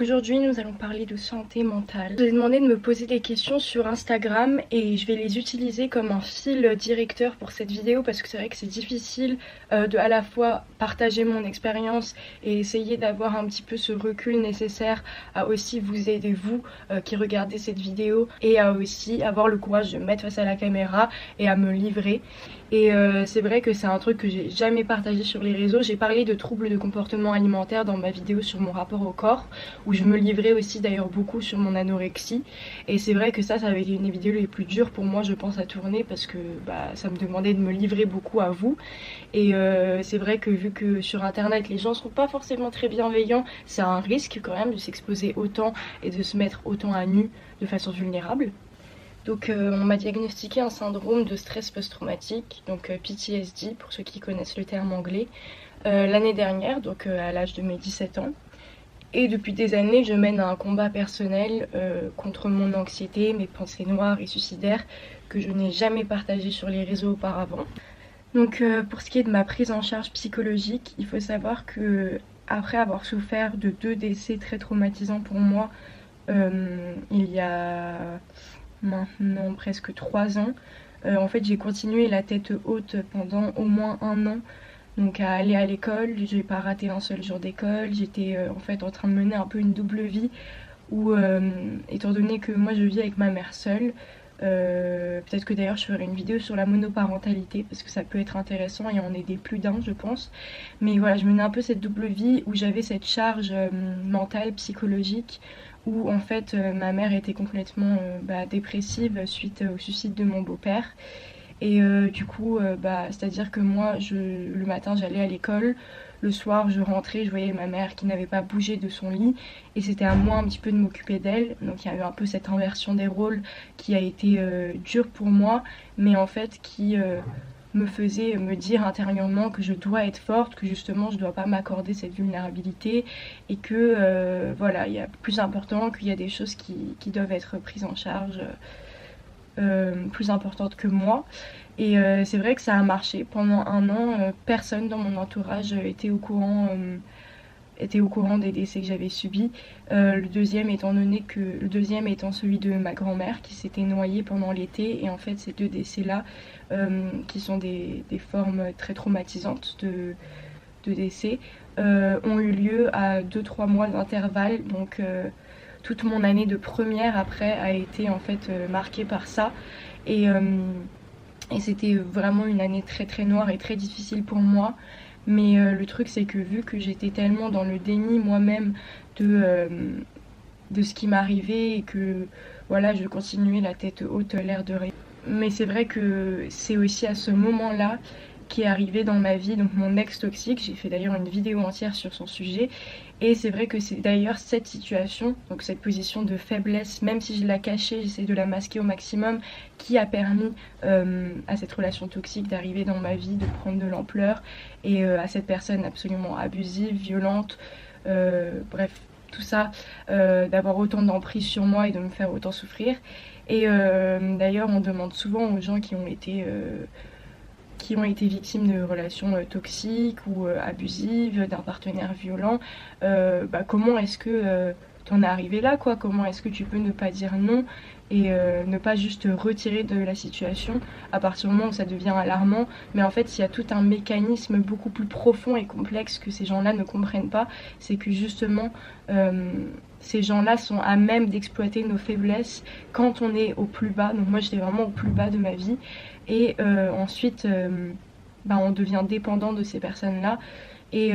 Aujourd'hui, nous allons parler de santé mentale. Je vous ai demandé de me poser des questions sur Instagram et je vais les utiliser comme un fil directeur pour cette vidéo parce que c'est vrai que c'est difficile de à la fois partager mon expérience et essayer d'avoir un petit peu ce recul nécessaire à aussi vous aider vous qui regardez cette vidéo et à aussi avoir le courage de me mettre face à la caméra et à me livrer. Et c'est vrai que c'est un truc que j'ai jamais partagé sur les réseaux. J'ai parlé de troubles de comportement alimentaire dans ma vidéo sur mon rapport au corps, où je me livrais aussi d'ailleurs beaucoup sur mon anorexie. Et c'est vrai que ça avait été une des vidéos les plus dures pour moi, je pense, à tourner parce que ça me demandait de me livrer beaucoup à vous. Et c'est vrai que vu que sur internet les gens sont pas forcément très bienveillants, c'est un risque quand même de s'exposer autant et de se mettre autant à nu de façon vulnérable. Donc on m'a diagnostiqué un syndrome de stress post-traumatique, donc PTSD pour ceux qui connaissent le terme anglais, l'année dernière, donc à l'âge de mes 17 ans. Et depuis des années, je mène un combat personnel contre mon anxiété, mes pensées noires et suicidaires que je n'ai jamais partagé sur les réseaux auparavant. Donc pour ce qui est de ma prise en charge psychologique, il faut savoir que après avoir souffert de 2 décès très traumatisants pour moi, il y a maintenant presque 3 ans, en fait j'ai continué la tête haute pendant au moins 1 an. Donc à aller à l'école, j'ai pas raté un seul jour d'école, j'étais en fait en train de mener un peu une double vie où étant donné que moi je vis avec ma mère seule, peut-être que d'ailleurs je ferai une vidéo sur la monoparentalité parce que ça peut être intéressant et en aider plus d'un je pense. Mais voilà, je menais un peu cette double vie où j'avais cette charge mentale, psychologique, où en fait ma mère était complètement dépressive suite au suicide de mon beau-père. Et du coup, c'est-à-dire que moi, le matin, j'allais à l'école, le soir, je rentrais, je voyais ma mère qui n'avait pas bougé de son lit, et c'était à moi un petit peu de m'occuper d'elle. Donc il y a eu un peu cette inversion des rôles qui a été dure pour moi, mais en fait qui me faisait me dire intérieurement que je dois être forte, que justement je dois pas m'accorder cette vulnérabilité, et que voilà, il y a plus important, qu'il y a des choses qui doivent être prises en charge. Plus importante que moi. Et c'est vrai que ça a marché. Pendant 1 an, personne dans mon entourage était au courant des décès que j'avais subis. Le deuxième étant celui de ma grand-mère qui s'était noyée pendant l'été. Et en fait, ces 2 décès-là, qui sont des formes très traumatisantes de décès, ont eu lieu à 2-3 mois d'intervalle. Donc toute mon année de première après a été en fait marquée par ça. Et c'était vraiment une année très très noire et très difficile pour moi. Mais le truc c'est que vu que j'étais tellement dans le déni moi-même de ce qui m'arrivait et que voilà, je continuais la tête haute, l'air de rien. Mais c'est vrai que c'est aussi à ce moment-là qui est arrivé dans ma vie, donc mon ex toxique. J'ai fait d'ailleurs une vidéo entière sur son sujet. Et c'est vrai que c'est d'ailleurs cette situation, donc cette position de faiblesse, même si je la cachais, j'essaie de la masquer au maximum, qui a permis à cette relation toxique d'arriver dans ma vie, de prendre de l'ampleur, et à cette personne absolument abusive, violente, bref, tout ça, d'avoir autant d'emprise sur moi et de me faire autant souffrir. Et d'ailleurs, on demande souvent aux gens qui ont été victimes de relations toxiques ou abusives, d'un partenaire violent, comment est-ce que t'en es arrivé là, quoi? Comment est-ce que tu peux ne pas dire non et ne pas juste retirer de la situation à partir du moment où ça devient alarmant? Mais en fait, il y a tout un mécanisme beaucoup plus profond et complexe que ces gens-là ne comprennent pas. C'est que justement, ces gens-là sont à même d'exploiter nos faiblesses quand on est au plus bas. Donc moi, j'étais vraiment au plus bas de ma vie. Et ensuite, on devient dépendant de ces personnes-là. Et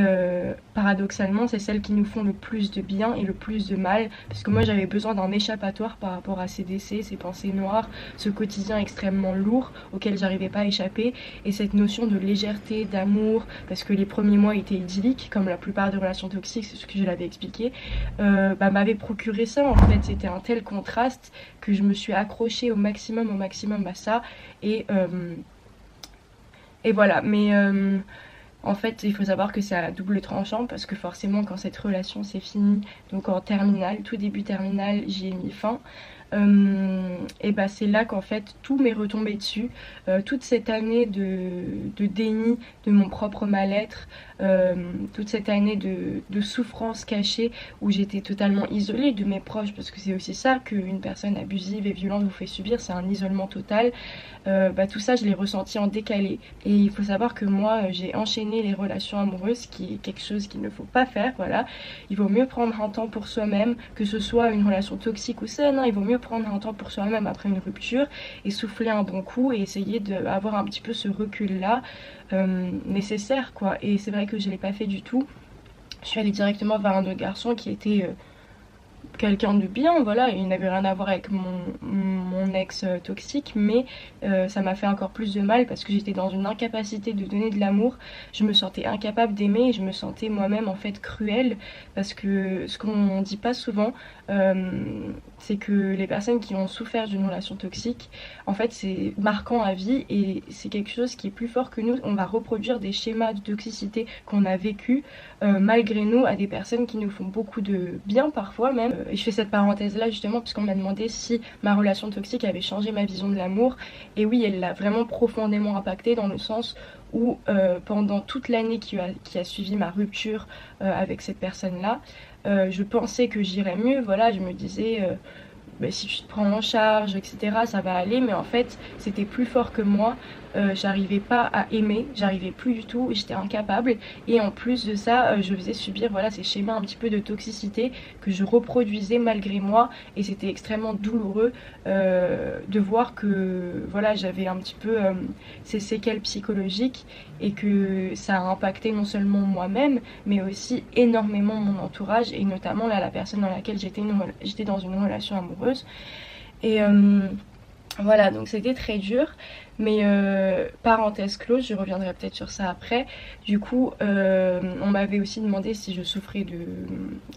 paradoxalement, c'est celles qui nous font le plus de bien et le plus de mal. Parce que moi, j'avais besoin d'un échappatoire par rapport à ces décès, ces pensées noires, ce quotidien extrêmement lourd auquel j'arrivais pas à échapper. Et cette notion de légèreté, d'amour, parce que les premiers mois étaient idylliques, comme la plupart des relations toxiques, c'est ce que je l'avais expliqué, m'avait procuré ça. En fait, c'était un tel contraste que je me suis accrochée au maximum à ça. Et voilà. Mais en fait, il faut savoir que c'est à double tranchant parce que forcément, quand cette relation s'est finie, donc en terminale, tout début terminale, j'y ai mis fin. et bah c'est là qu'en fait tout m'est retombé dessus. Toute cette année de déni de mon propre mal-être, toute cette année de souffrance cachée où j'étais totalement isolée de mes proches, parce que c'est aussi ça qu'une personne abusive et violente vous fait subir, c'est un isolement total. Bah tout ça je l'ai ressenti en décalé, et il faut savoir que moi j'ai enchaîné les relations amoureuses, qui est quelque chose qu'il ne faut pas faire. Voilà, il vaut mieux prendre un temps pour soi-même, que ce soit une relation toxique ou saine, hein, il vaut mieux prendre un temps pour soi-même après une rupture et souffler un bon coup et essayer d'avoir un petit peu ce recul là nécessaire quoi. Et c'est vrai que je l'ai pas fait du tout. Je suis allée directement vers un autre garçon qui était quelqu'un de bien, voilà, il n'avait rien à voir avec mon ex toxique, mais ça m'a fait encore plus de mal parce que j'étais dans une incapacité de donner de l'amour, je me sentais incapable d'aimer et je me sentais moi-même en fait cruelle, parce que ce qu'on dit pas souvent, c'est que les personnes qui ont souffert d'une relation toxique, en fait c'est marquant à vie et c'est quelque chose qui est plus fort que nous, on va reproduire des schémas de toxicité qu'on a vécu malgré nous à des personnes qui nous font beaucoup de bien parfois même. Et je fais cette parenthèse là justement parce qu'on m'a demandé si ma relation toxique avait changé ma vision de l'amour, et oui, elle l'a vraiment profondément impacté, dans le sens où pendant toute l'année qui a suivi ma rupture avec cette personne là, je pensais que j'irais mieux, voilà, je me disais bah, si tu te prends en charge, etc., ça va aller, mais en fait c'était plus fort que moi. J'arrivais pas à aimer, j'arrivais plus du tout, j'étais incapable, et en plus de ça je faisais subir voilà ces schémas un petit peu de toxicité que je reproduisais malgré moi, et c'était extrêmement douloureux de voir que voilà j'avais un petit peu ces séquelles psychologiques, et que ça a impacté non seulement moi-même mais aussi énormément mon entourage, et notamment là la personne dans laquelle j'étais dans une relation amoureuse. Et voilà, donc c'était très dur, mais parenthèse close, je reviendrai peut-être sur ça après. Du coup, on m'avait aussi demandé si je souffrais de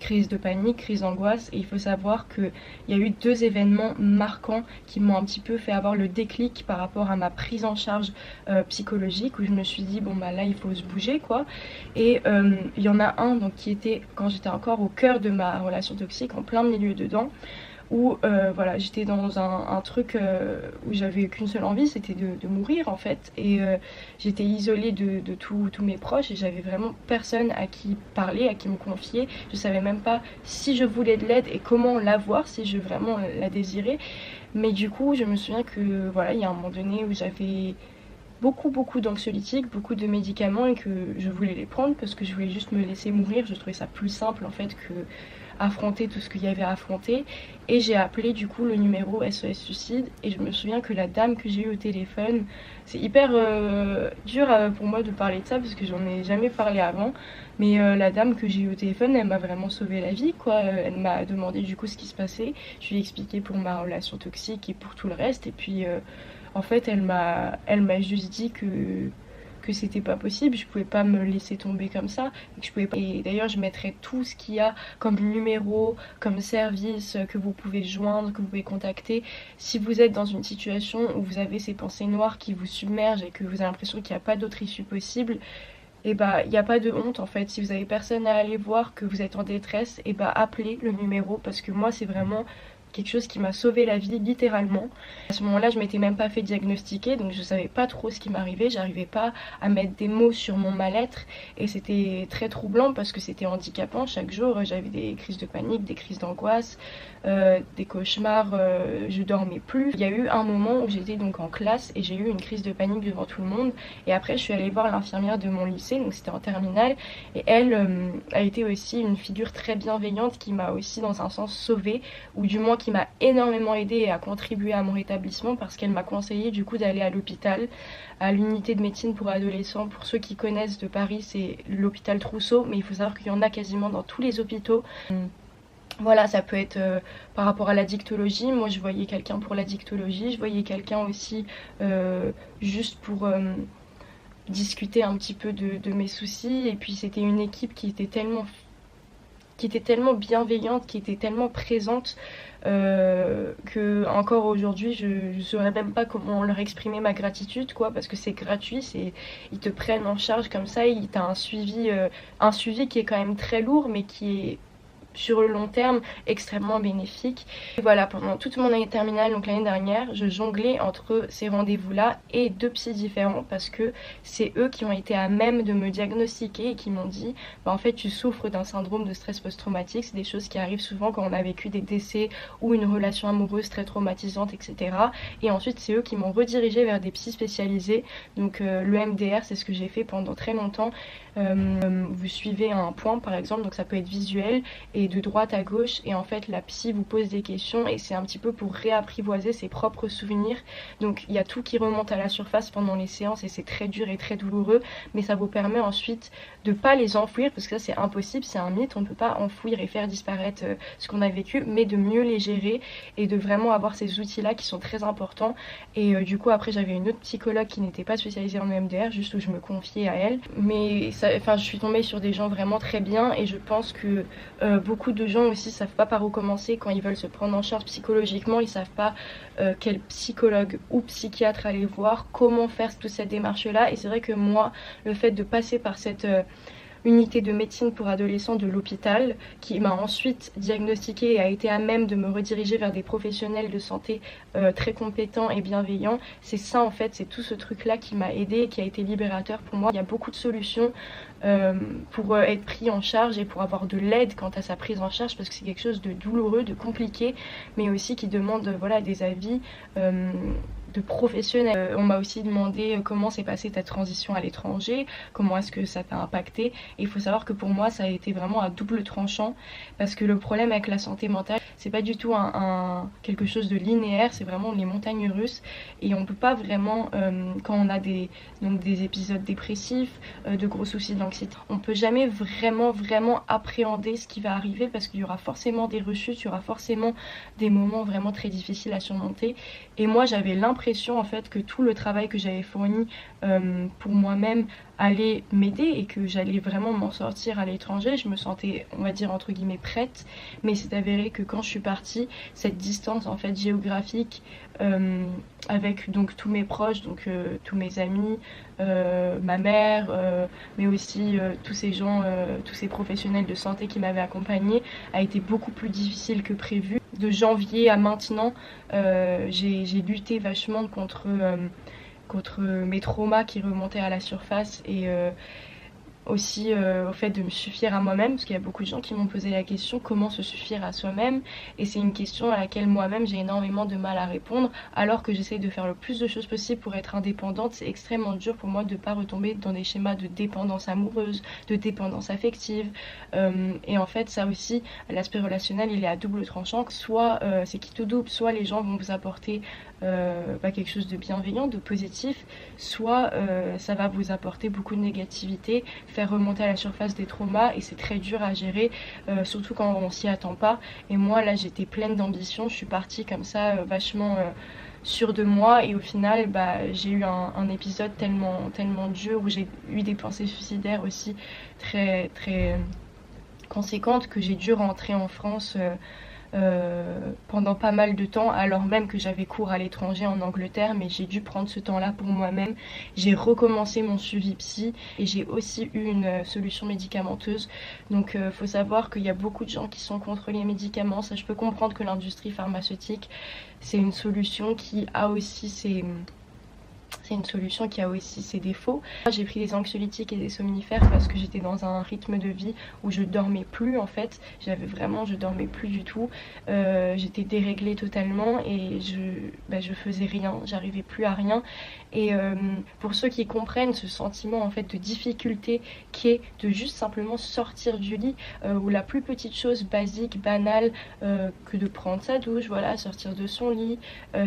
crise de panique, crise d'angoisse, et il faut savoir qu'il y a eu 2 événements marquants qui m'ont un petit peu fait avoir le déclic par rapport à ma prise en charge psychologique, où je me suis dit bon bah là il faut se bouger quoi. Et il y en a un donc qui était quand j'étais encore au cœur de ma relation toxique, en plein milieu dedans, où voilà, j'étais dans un truc où j'avais qu'une seule envie, c'était de mourir en fait, et j'étais isolée de tous mes proches, et j'avais vraiment personne à qui parler, à qui me confier. Je savais même pas si je voulais de l'aide et comment l'avoir, si je vraiment la désirais. Mais du coup je me souviens que voilà, il y a un moment donné où j'avais beaucoup d'anxiolytiques, beaucoup de médicaments, et que je voulais les prendre parce que je voulais juste me laisser mourir. Je trouvais ça plus simple en fait que affronter tout ce qu'il y avait à affronter. Et j'ai appelé du coup le numéro SOS Suicide, et je me souviens que la dame que j'ai eue au téléphone, c'est hyper dur pour moi de parler de ça parce que j'en ai jamais parlé avant, mais la dame que j'ai eue au téléphone, elle m'a vraiment sauvé la vie quoi. Elle m'a demandé du coup ce qui se passait, je lui ai expliqué pour ma relation toxique et pour tout le reste, et puis en fait elle m'a juste dit que c'était pas possible, je pouvais pas me laisser tomber comme ça, et que je pouvais pas. Et d'ailleurs je mettrai tout ce qu'il y a comme numéro, comme service que vous pouvez joindre, que vous pouvez contacter si vous êtes dans une situation où vous avez ces pensées noires qui vous submergent et que vous avez l'impression qu'il n'y a pas d'autre issue possible. Et bah il n'y a pas de honte en fait, si vous avez personne à aller voir, que vous êtes en détresse, et bah appelez le numéro, parce que moi c'est vraiment quelque chose qui m'a sauvé la vie littéralement. À ce moment-là, je m'étais même pas fait diagnostiquer, donc je savais pas trop ce qui m'arrivait, j'arrivais pas à mettre des mots sur mon mal-être, et c'était très troublant parce que c'était handicapant. Chaque jour, j'avais des crises de panique, des crises d'angoisse, des cauchemars, je dormais plus. Il y a eu un moment où j'étais donc en classe et j'ai eu une crise de panique devant tout le monde, et après je suis allée voir l'infirmière de mon lycée, donc c'était en terminale, et elle a été aussi une figure très bienveillante qui m'a aussi dans un sens sauvée, ou du moins qui m'a énormément aidée et a contribué à mon rétablissement, parce qu'elle m'a conseillé du coup d'aller à l'hôpital, à l'unité de médecine pour adolescents. Pour ceux qui connaissent de Paris, c'est l'hôpital Trousseau, mais il faut savoir qu'il y en a quasiment dans tous les hôpitaux. Voilà, ça peut être par rapport à la dictologie. Moi je voyais quelqu'un pour la dictologie, je voyais quelqu'un aussi juste pour discuter un petit peu de mes soucis, et puis c'était une équipe qui était tellement bienveillante, qui était tellement présente, que encore aujourd'hui je saurais même pas comment leur exprimer ma gratitude quoi, parce que c'est gratuit, ils te prennent en charge comme ça, t'as un suivi qui est quand même très lourd, mais qui est sur le long terme extrêmement bénéfique. Et voilà, pendant toute mon année terminale, donc l'année dernière, je jonglais entre ces rendez-vous là et 2 psys différents parce que c'est eux qui ont été à même de me diagnostiquer et qui m'ont dit bah, en fait tu souffres d'un syndrome de stress post-traumatique. C'est des choses qui arrivent souvent quand on a vécu des décès ou une relation amoureuse très traumatisante, etc. Et ensuite c'est eux qui m'ont redirigée vers des psys spécialisés. Donc le MDR, c'est ce que j'ai fait pendant très longtemps. Vous suivez un point par exemple, donc ça peut être visuel et de droite à gauche, et en fait la psy vous pose des questions et c'est un petit peu pour réapprivoiser ses propres souvenirs. Donc il y a tout qui remonte à la surface pendant les séances et c'est très dur et très douloureux, mais ça vous permet ensuite de pas les enfouir, parce que ça c'est impossible, c'est un mythe, on ne peut pas enfouir et faire disparaître ce qu'on a vécu, mais de mieux les gérer et de vraiment avoir ces outils là qui sont très importants. Et du coup après j'avais une autre psychologue qui n'était pas spécialisée en MDR, juste où je me confiais à elle, mais ça, je suis tombée sur des gens vraiment très bien, et je pense que beaucoup de gens aussi savent pas par où commencer quand ils veulent se prendre en charge psychologiquement. Ils savent pas quel psychologue ou psychiatre aller voir, comment faire toute cette démarche là. Et c'est vrai que moi, le fait de passer par cette unité de médecine pour adolescents de l'hôpital, qui m'a ensuite diagnostiquée et a été à même de me rediriger vers des professionnels de santé très compétents et bienveillants, c'est ça en fait, c'est tout ce truc là qui m'a aidée et qui a été libérateur pour moi. Il y a beaucoup de solutions pour être pris en charge et pour avoir de l'aide quant à sa prise en charge, parce que c'est quelque chose de douloureux, de compliqué, mais aussi qui demande voilà, des avis de professionnels. On m'a aussi demandé comment s'est passée ta transition à l'étranger, comment est-ce que ça t'a impacté. Et il faut savoir que pour moi ça a été vraiment à double tranchant, parce que le problème avec la santé mentale, c'est pas du tout quelque chose de linéaire, c'est vraiment les montagnes russes, et on peut pas vraiment quand on a des épisodes dépressifs, de gros soucis d'anxiété, on peut jamais vraiment appréhender ce qui va arriver, parce qu'il y aura forcément des rechutes, il y aura forcément des moments vraiment très difficiles à surmonter. Et moi j'avais l'impression en fait que tout le travail que j'avais fourni pour moi-même allait m'aider et que j'allais vraiment m'en sortir à l'étranger. Je me sentais, on va dire entre guillemets, prête, mais c'est avéré que quand je suis partie, cette distance en fait géographique avec donc tous mes proches, donc tous mes amis, ma mère, mais aussi tous ces gens, tous ces professionnels de santé qui m'avaient accompagnée, a été beaucoup plus difficile que prévu. De janvier à maintenant, j'ai lutté vachement contre mes traumas qui remontaient à la surface, et aussi au fait de me suffire à moi-même, parce qu'il y a beaucoup de gens qui m'ont posé la question comment se suffire à soi-même, et c'est une question à laquelle moi-même j'ai énormément de mal à répondre, alors que j'essaie de faire le plus de choses possible pour être indépendante. C'est extrêmement dur pour moi de ne pas retomber dans des schémas de dépendance amoureuse, de dépendance affective, et en fait ça aussi, l'aspect relationnel il est à double tranchant, soit c'est qui tout double, soit les gens vont vous apporter quelque chose de bienveillant, de positif, soit ça va vous apporter beaucoup de négativité, faire remonter à la surface des traumas, et c'est très dur à gérer, surtout quand on s'y attend pas. Et moi là j'étais pleine d'ambition, je suis partie comme ça vachement sûre de moi, et au final j'ai eu un épisode tellement dur où j'ai eu des pensées suicidaires aussi très conséquentes, que j'ai dû rentrer en France pendant pas mal de temps, alors même que j'avais cours à l'étranger en Angleterre, mais j'ai dû prendre ce temps-là pour moi-même. J'ai recommencé mon suivi psy, et j'ai aussi eu une solution médicamenteuse. Donc faut savoir qu'il y a beaucoup de gens qui sont contre les médicaments. Ça, je peux comprendre que l'industrie pharmaceutique, c'est une solution qui a aussi ses défauts. J'ai pris des anxiolytiques et des somnifères parce que j'étais dans un rythme de vie où je dormais plus en fait. Je dormais plus du tout. J'étais déréglée totalement, et je faisais rien, j'arrivais plus à rien. Et pour ceux qui comprennent ce sentiment en fait de difficulté qui est de juste simplement sortir du lit, ou la plus petite chose basique, banale, que de prendre sa douche, voilà, sortir de son lit,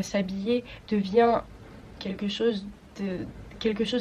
s'habiller, devient quelque chose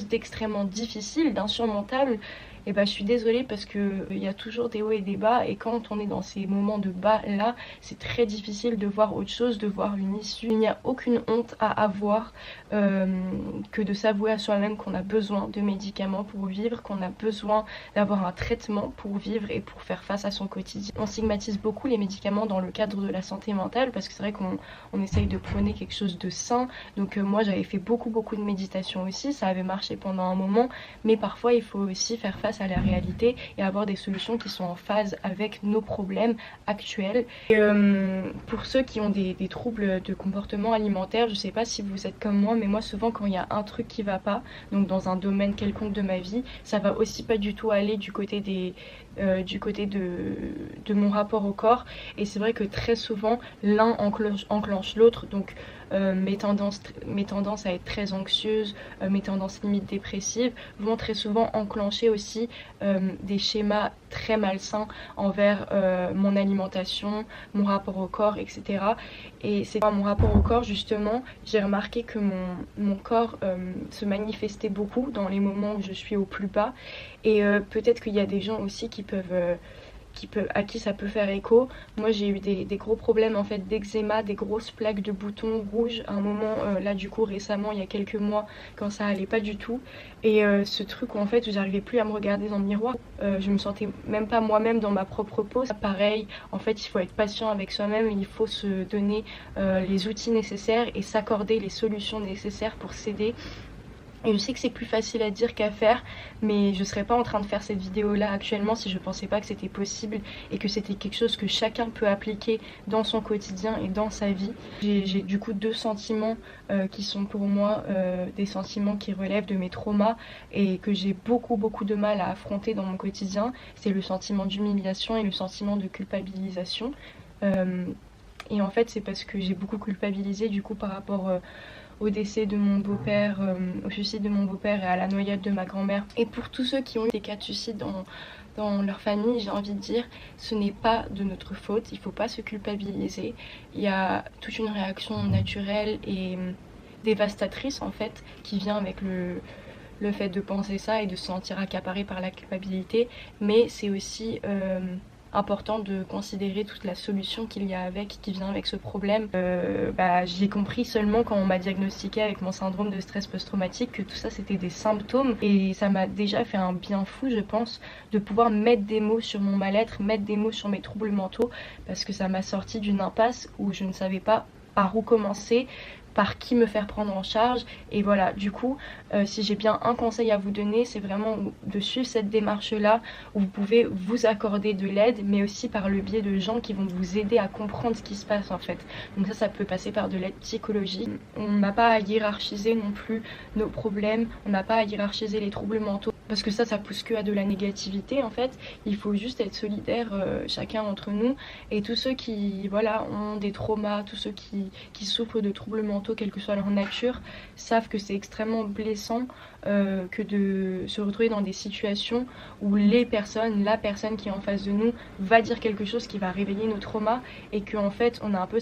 d'extrêmement difficile, d'insurmontable. Et je suis désolée, parce que il y a toujours des hauts et des bas, et quand on est dans ces moments de bas là, c'est très difficile de voir autre chose, de voir une issue. Il n'y a aucune honte à avoir que de s'avouer à soi-même qu'on a besoin de médicaments pour vivre, qu'on a besoin d'avoir un traitement pour vivre et pour faire face à son quotidien. On stigmatise beaucoup les médicaments dans le cadre de la santé mentale, parce que c'est vrai qu'on essaye de prôner quelque chose de sain. Donc moi j'avais fait beaucoup de méditation aussi, ça avait marché pendant un moment, mais parfois il faut aussi faire face face à la réalité et avoir des solutions qui sont en phase avec nos problèmes actuels. Et, pour ceux qui ont des troubles de comportement alimentaire, je sais pas si vous êtes comme moi, mais moi souvent quand il y a un truc qui va pas, donc dans un domaine quelconque de ma vie, ça va aussi pas du tout aller du côté de mon rapport au corps. Et c'est vrai que très souvent l'un enclenche l'autre, donc mes tendances à être très anxieuse, mes tendances limite dépressives vont très souvent enclencher aussi des schémas très malsains envers mon alimentation, mon rapport au corps, etc. Et c'est par mon rapport au corps justement, j'ai remarqué que mon corps se manifestait beaucoup dans les moments où je suis au plus bas. Et peut-être qu'il y a des gens aussi à qui ça peut faire écho. Moi j'ai eu des gros problèmes en fait d'eczéma, des grosses plaques de boutons rouges à un moment, là du coup récemment, il y a quelques mois, quand ça allait pas du tout. Et ce truc où en fait j'arrivais plus à me regarder dans le miroir, je me sentais même pas moi-même dans ma propre peau. Pareil, en fait il faut être patient avec soi-même, il faut se donner les outils nécessaires et s'accorder les solutions nécessaires pour s'aider. Et je sais que c'est plus facile à dire qu'à faire, mais je serais pas en train de faire cette vidéo là actuellement si je pensais pas que c'était possible et que c'était quelque chose que chacun peut appliquer dans son quotidien et dans sa vie. J'ai du coup deux sentiments qui sont pour moi des sentiments qui relèvent de mes traumas et que j'ai beaucoup de mal à affronter dans mon quotidien. C'est le sentiment d'humiliation et le sentiment de culpabilisation. Et en fait c'est parce que j'ai beaucoup culpabilisé du coup par rapport au décès de mon beau-père, au suicide de mon beau-père et à la noyade de ma grand-mère. Et pour tous ceux qui ont eu des cas de suicide dans leur famille, j'ai envie de dire, ce n'est pas de notre faute, il ne faut pas se culpabiliser. Il y a toute une réaction naturelle et dévastatrice en fait qui vient avec le fait de penser ça et de se sentir accaparé par la culpabilité, mais c'est aussi important de considérer toute la solution qu'il y a qui vient avec ce problème. J'ai compris seulement quand on m'a diagnostiqué avec mon syndrome de stress post-traumatique que tout ça c'était des symptômes, et ça m'a déjà fait un bien fou je pense de pouvoir mettre des mots sur mon mal-être, mettre des mots sur mes troubles mentaux, parce que ça m'a sorti d'une impasse où je ne savais pas par où commencer, par qui me faire prendre en charge. Et voilà, du coup si j'ai bien un conseil à vous donner, c'est vraiment de suivre cette démarche là où vous pouvez vous accorder de l'aide, mais aussi par le biais de gens qui vont vous aider à comprendre ce qui se passe en fait. Donc ça peut passer par de l'aide psychologique. On n'a pas à hiérarchiser non plus nos problèmes, on n'a pas à hiérarchiser les troubles mentaux, parce que ça pousse que à de la négativité en fait. Il faut juste être solidaire chacun entre nous, et tous ceux qui voilà ont des traumas, tous ceux qui souffrent de troubles mentaux quelle que soit leur nature, savent que c'est extrêmement blessant que de se retrouver dans des situations où la personne qui est en face de nous va dire quelque chose qui va réveiller nos traumas, et qu'en fait on a un peu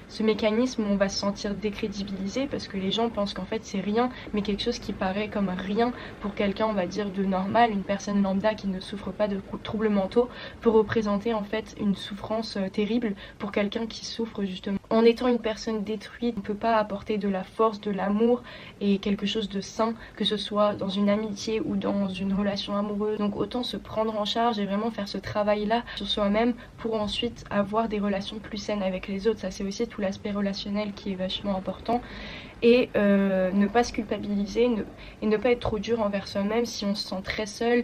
ce mécanisme où on va se sentir décrédibilisé parce que les gens pensent qu'en fait c'est rien, mais quelque chose qui paraît comme rien pour quelqu'un on va dire de normal, une personne lambda qui ne souffre pas de troubles mentaux, peut représenter en fait une souffrance terrible pour quelqu'un qui souffre justement. En étant une personne détruite, on ne peut pas apporter de la force, de l'amour et quelque chose de sain, que ce soit dans une amitié ou dans une relation amoureuse. Donc autant se prendre en charge et vraiment faire ce travail là sur soi-même pour ensuite avoir des relations plus saines avec les autres. Ça c'est aussi tout l'aspect relationnel qui est vachement important. Et ne pas se culpabiliser et ne pas être trop dur envers soi-même si on se sent très seul.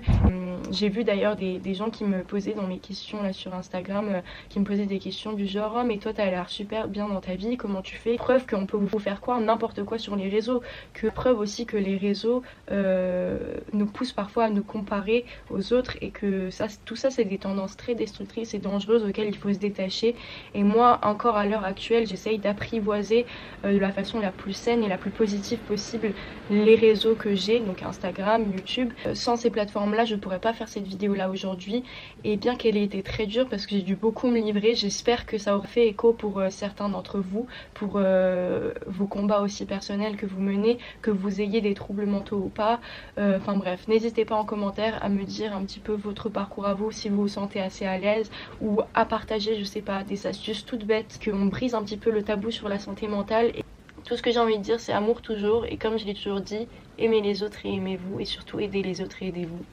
J'ai vu d'ailleurs des gens qui me posaient dans mes questions là sur Instagram, qui me posaient des questions du genre oh mais toi t'as l'air super bien dans ta vie, comment tu fais? Preuve qu'on peut vous faire croire n'importe quoi sur les réseaux, que preuve aussi que les réseaux nous poussent parfois à nous comparer aux autres, et que tout ça c'est des tendances très destructrices et dangereuses auxquelles il faut se détacher. Et moi encore à l'heure actuelle j'essaye d'apprivoiser de la façon la plus saine et la plus positive possible les réseaux que j'ai, donc Instagram, YouTube. Sans ces plateformes là je pourrais pas faire cette vidéo là aujourd'hui, et bien qu'elle ait été très dure parce que j'ai dû beaucoup me livrer, j'espère que ça aura fait écho pour certains d'entre vous, pour vos combats aussi personnels que vous menez, que vous ayez des troubles mentaux ou pas. Enfin bref, n'hésitez pas en commentaire à me dire un petit peu votre parcours à vous, si vous vous sentez assez à l'aise, ou à partager je sais pas des astuces toutes bêtes, qu'on brise un petit peu le tabou sur la santé mentale. Et tout ce que j'ai envie de dire c'est amour toujours, et comme je l'ai toujours dit, aimez les autres et aimez-vous, et surtout aidez les autres et aidez-vous.